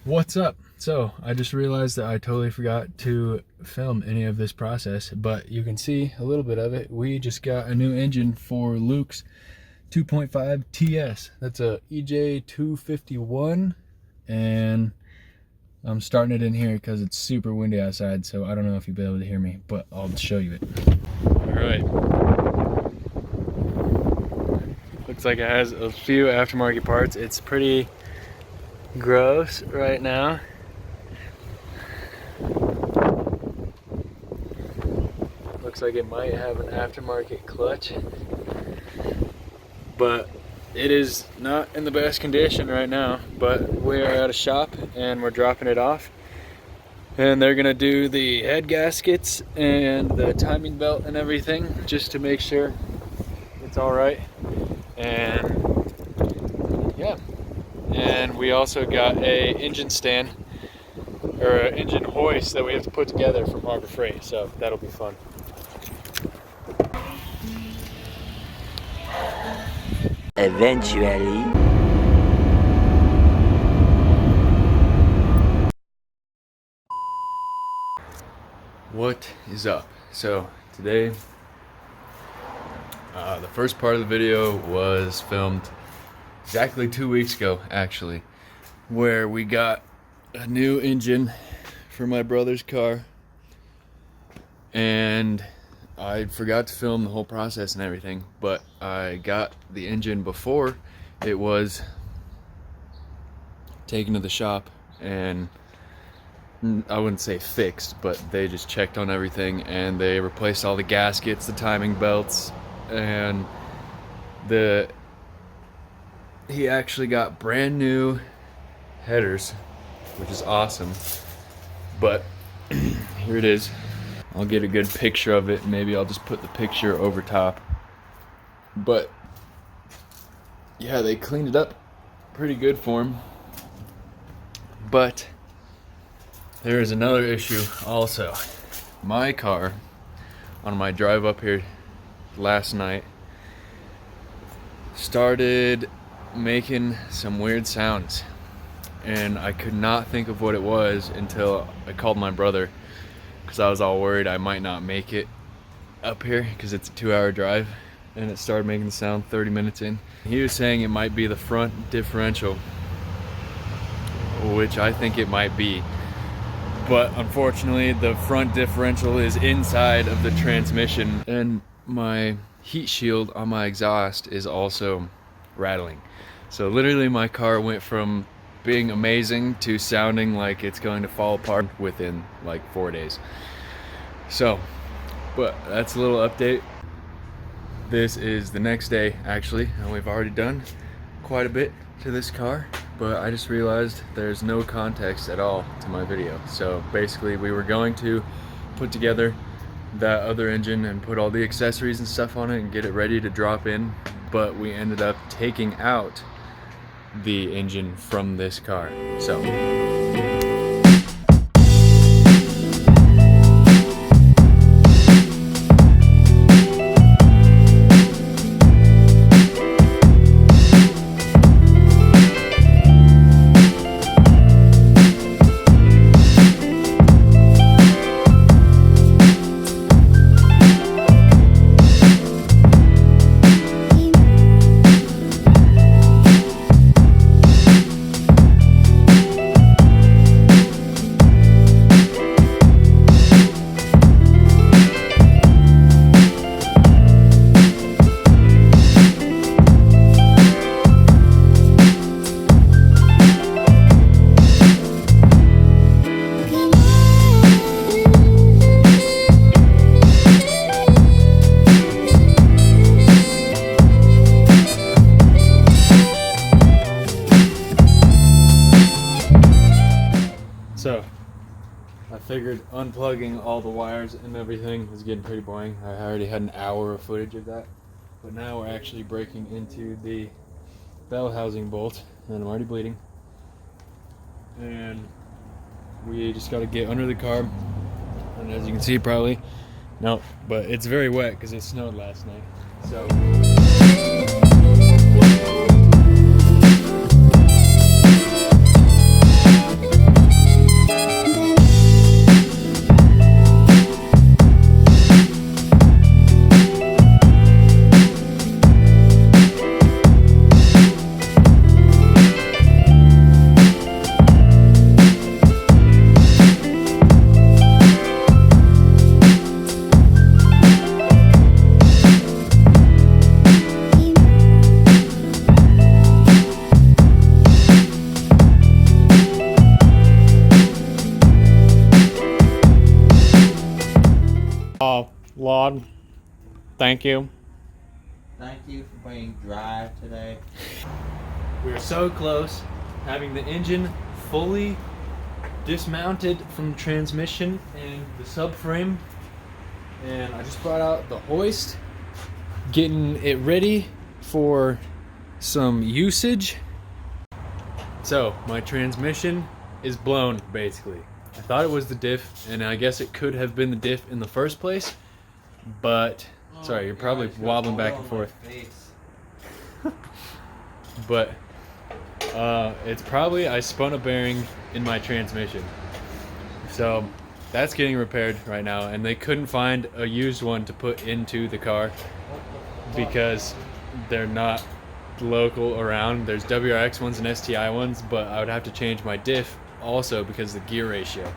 What's up? So I just realized that I totally forgot to film any of this process, but you can see a little bit of it. We just got a new engine for Luke's 2.5 TS. That's a EJ 251, and I'm starting it in here because it's super windy outside, so I don't know if you'll be able to hear me, but I'll show you it. All right. Looks like it has a few aftermarket parts. It's pretty gross right now. Looks like it might have an aftermarket clutch, but it is not in the best condition right now. But we are at a shop and we're dropping it off, and they're gonna do the head gaskets and the timing belt and everything just to make sure it's all right. And yeah, and we also got a engine stand or an engine hoist that we have to put together from Harbor Freight, so that'll be fun. Eventually. What is up? So today, the first part of the video was filmed exactly 2 weeks ago, actually, where we got a new engine for my brother's car, and I forgot to film the whole process and everything, but I got the engine before it was taken to the shop, and I wouldn't say fixed, but they just checked on everything and they replaced all the gaskets, the timing belts, and he actually got brand new headers, which is awesome. But here it is. I'll get a good picture of it. Maybe I'll just put the picture over top. But yeah, they cleaned it up pretty good for him. But there is another issue also. My car, on my drive up here last night, started making some weird sounds, and I could not think of what it was until I called my brother, because I was all worried I might not make it up here because it's a 2-hour drive, and it started making the sound 30 minutes in. He was saying it might be the front differential, which I think it might be. But unfortunately, the front differential is inside of the transmission, and my heat shield on my exhaust is also rattling. So literally my car went from being amazing to sounding like it's going to fall apart within like 4 days. So, but that's a little update. This is the next day actually, and we've already done quite a bit to this car. But I just realized there's no context at all to my video. So basically we were going to put together that other engine and put all the accessories and stuff on it and get it ready to drop in, but we ended up taking out the engine from this car. So I figured unplugging all the wires and everything was getting pretty boring. I already had an hour of footage of that. But now we're actually breaking into the bell housing bolt, and I'm already bleeding. And we just got to get under the car. And as you can see, probably, no, but it's very wet because it snowed last night. So Lord, thank you. Thank you for being dry today. We're so close having the engine fully dismounted from the transmission and the subframe, and I just brought out the hoist, getting it ready for some usage. So my transmission is blown, basically. I thought it was the diff, and I guess it could have been the diff in the first place, but sorry, you're probably wobbling back and forth. But it's probably I spun a bearing in my transmission. So that's getting repaired right now, and they couldn't find a used one to put into the car because they're not local around. There's WRX ones and STI ones, but I would have to change my diff also because of the gear ratio.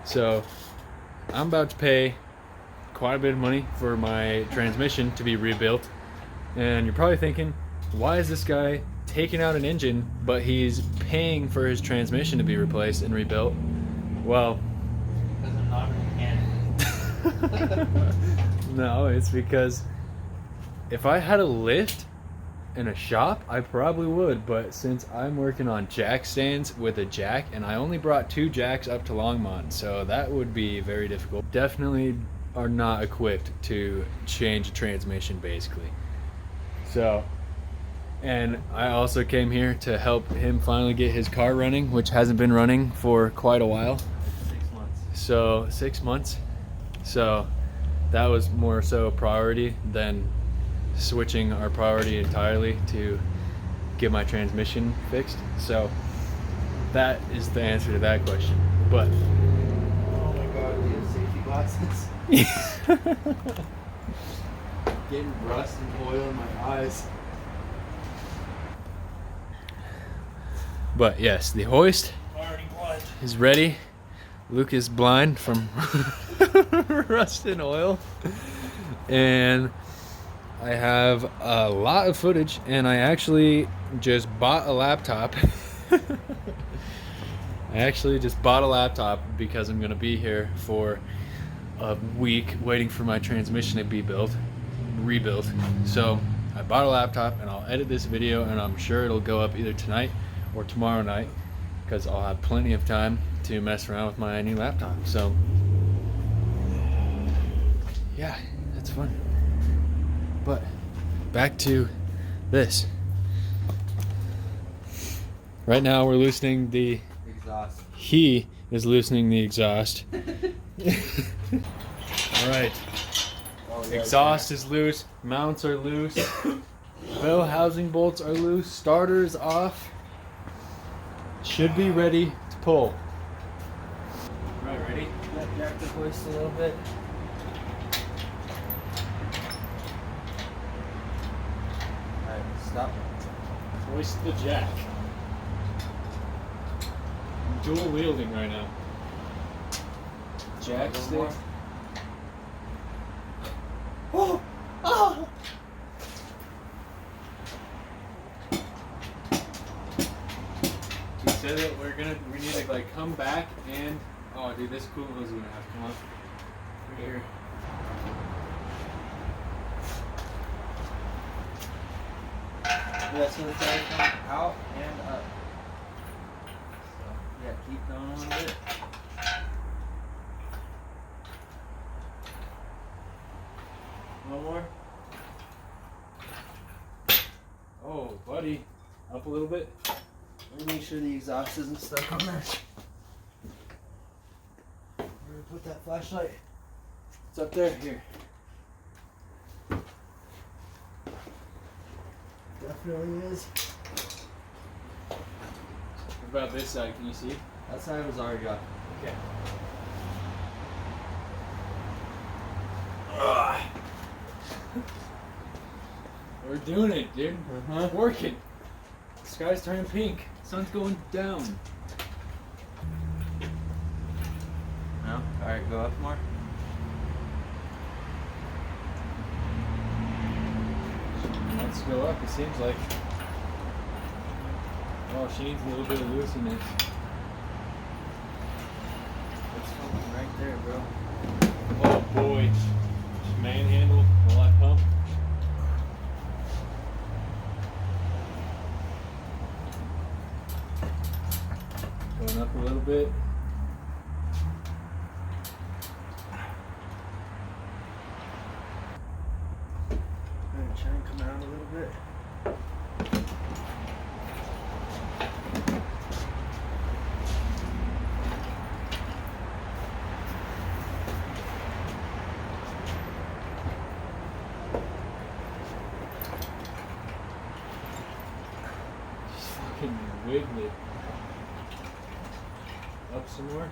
So I'm about to pay quite a bit of money for my transmission to be rebuilt, and you're probably thinking, why is this guy taking out an engine but he's paying for his transmission to be replaced and rebuilt? Well, because I'm not a mechanic. no, it's because if I had a lift in a shop, I probably would, but since I'm working on jack stands with a jack, and I only brought 2 jacks up to Longmont, so that would be very difficult. Definitely are not equipped to change a transmission, basically. So, and I also came here to help him finally get his car running, which hasn't been running for quite a while. 6 months. So 6 months. So that was more so a priority than switching our priority entirely to get my transmission fixed. So that is the answer to that question. But Oh my god, do you have safety glasses? Getting rust and oil in my eyes. But yes, the hoist is ready. Luke is blind from rust and oil, and I have a lot of footage, and I actually just bought a laptop. I actually just bought a laptop because I'm gonna be here for a week waiting for my transmission to be rebuilt. So I bought a laptop, and I'll edit this video, and I'm sure it'll go up either tonight or tomorrow night because I'll have plenty of time to mess around with my new laptop. So yeah, that's fun. But back to this. Right now we're loosening the Exhaust. He is loosening the exhaust. All right. Exhaust is loose. Mounts are loose. Bell housing bolts are loose. Starter is off. Should be ready to pull. All right, ready? Jack the hoist a little bit. Alright, stop. Hoist the jack. I'm dual wielding right now. Jack One stick. more. Oh! Oh! He said that we need to like come back and, oh dude, this cool is gonna have to come up right here. Yeah, so the tire comes out and up. So, yeah, keep going a little bit. One more. Oh, buddy, up a little bit. Let me make sure the exhaust isn't stuck on there. Where do we put that flashlight? It's up there. Here. Definitely is. What about this side? Can you see? That side was already up. Okay. We're doing it, dude. It's working. The sky's turning pink. Sun's going down. No? Alright, go up more. Let's go up, it seems like. Oh, she needs a little bit of looseness. It's fucking right there, bro. Oh boy. manhandle while I pump. Going up a little bit. I'm gonna try and come out a little bit. Just fucking wiggly. Up some more.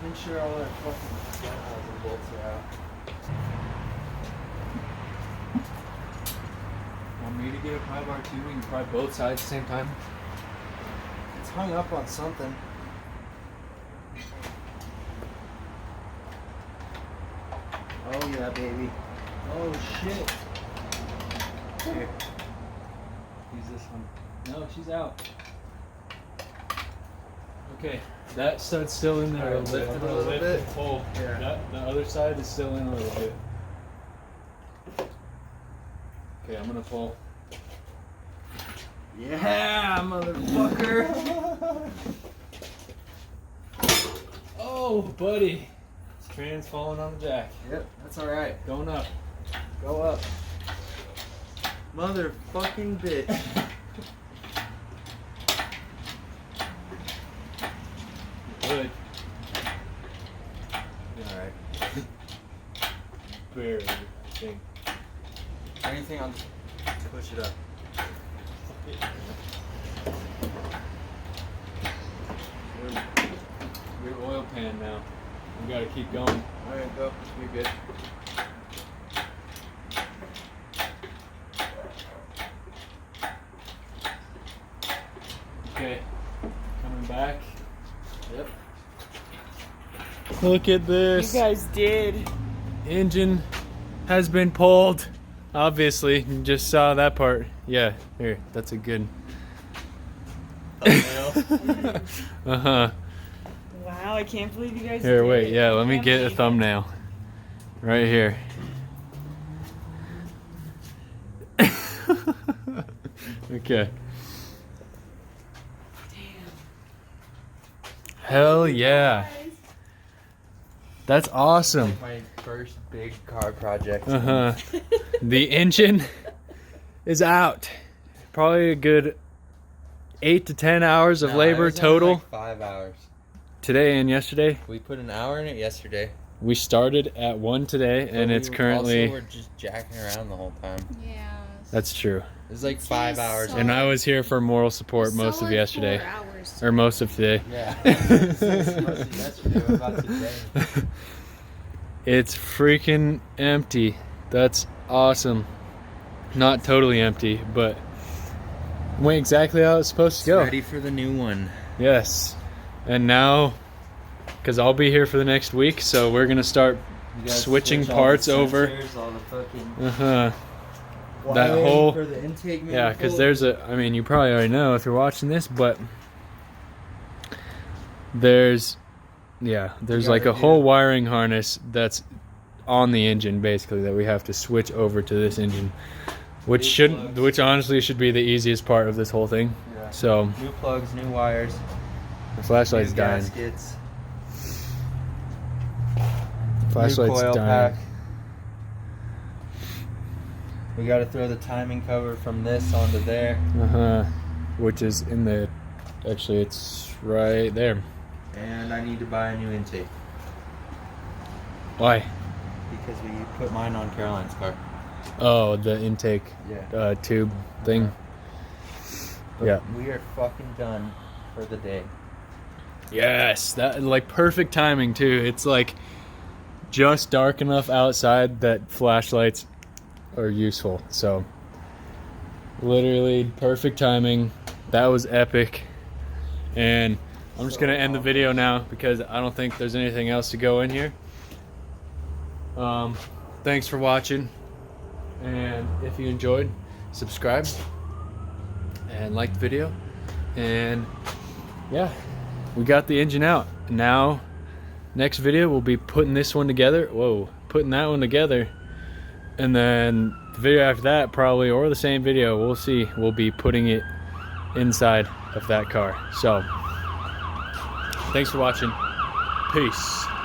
Make sure all that fucking holes and bolts are out. Want me to get a pry bar too? We can pry both sides at the same time. It's hung up on something. Oh yeah, baby. Oh shit. Here. Use this one. No, she's out. Okay, that stud's still in there. Alright, lift it a little Lift bit. and pull. Yeah. The other side is still in a little bit. Okay, I'm gonna pull. Yeah, motherfucker. Oh, buddy. This tran's falling on the jack. Yep, that's alright. Going up. Go up. Motherfucking bitch. Good. Alright. Barely, I think. Anything, I'll just push it up. Your oil pan now. We gotta keep going. Alright, go. You're good. Okay. Coming back. Yep. Look at this. You guys did. Engine has been pulled. Obviously, you just saw that part. Yeah, here, that's a good. Uh-huh. Wow, I can't believe you guys Here, did wait, it. yeah, let me Can't get a believe it. thumbnail. Right here. Okay. Damn. Hell yeah. That's awesome. My first big car project. Uh-huh. The engine is out. Probably a good 8 to 10 hours of No, it labor was only total. like 5 hours. Today and yesterday. We put an hour in it yesterday. We started at 1 today, and But it's we currently. Also, we're just jacking around the whole time. Yeah. That's true. It was like 5 hours. And I was here for moral support most of Solid yesterday, 4 hours. or most of today. Yeah. Most of yesterday. What about today? It's freaking empty. That's awesome. Not totally empty, but went exactly how it's supposed to go. Ready for the new one. Yes. And now, because I'll be here for the next week, so we're going to start You gotta switching switch all the parts over. sensors, all the fucking Uh-huh. That wiring whole. for the intake Yeah, because manifold. there's a, I mean, you probably already know if you're watching this, but there's like a gotta whole do- wiring harness that's on the engine, basically, that we have to switch over to this engine, which New shouldn't, plugs. which honestly should be the easiest part of this whole thing. Yeah. So, New plugs, new wires, the flashlight's new dying. gaskets, Flashlight's new coil dying. pack. We got to throw the timing cover from this onto there. Uh-huh. Which is in the, actually, it's right there. And I need to buy a new intake Why? because we put mine on Caroline's car. Oh, the intake Yeah. tube thing. But Yeah. we are fucking done for the day. Yes, that like perfect timing too. It's like just dark enough outside that flashlights are useful. So literally perfect timing. That was epic. And I'm just gonna end the video now because I don't think there's anything else to go in here. Thanks for watching, and if you enjoyed, subscribe and like the video. And yeah, we got the engine out. Now next video we'll be putting this one together. Whoa, putting that one together. And then the video after that, probably, or the same video, we'll see, we'll be putting it inside of that car. So thanks for watching. Peace.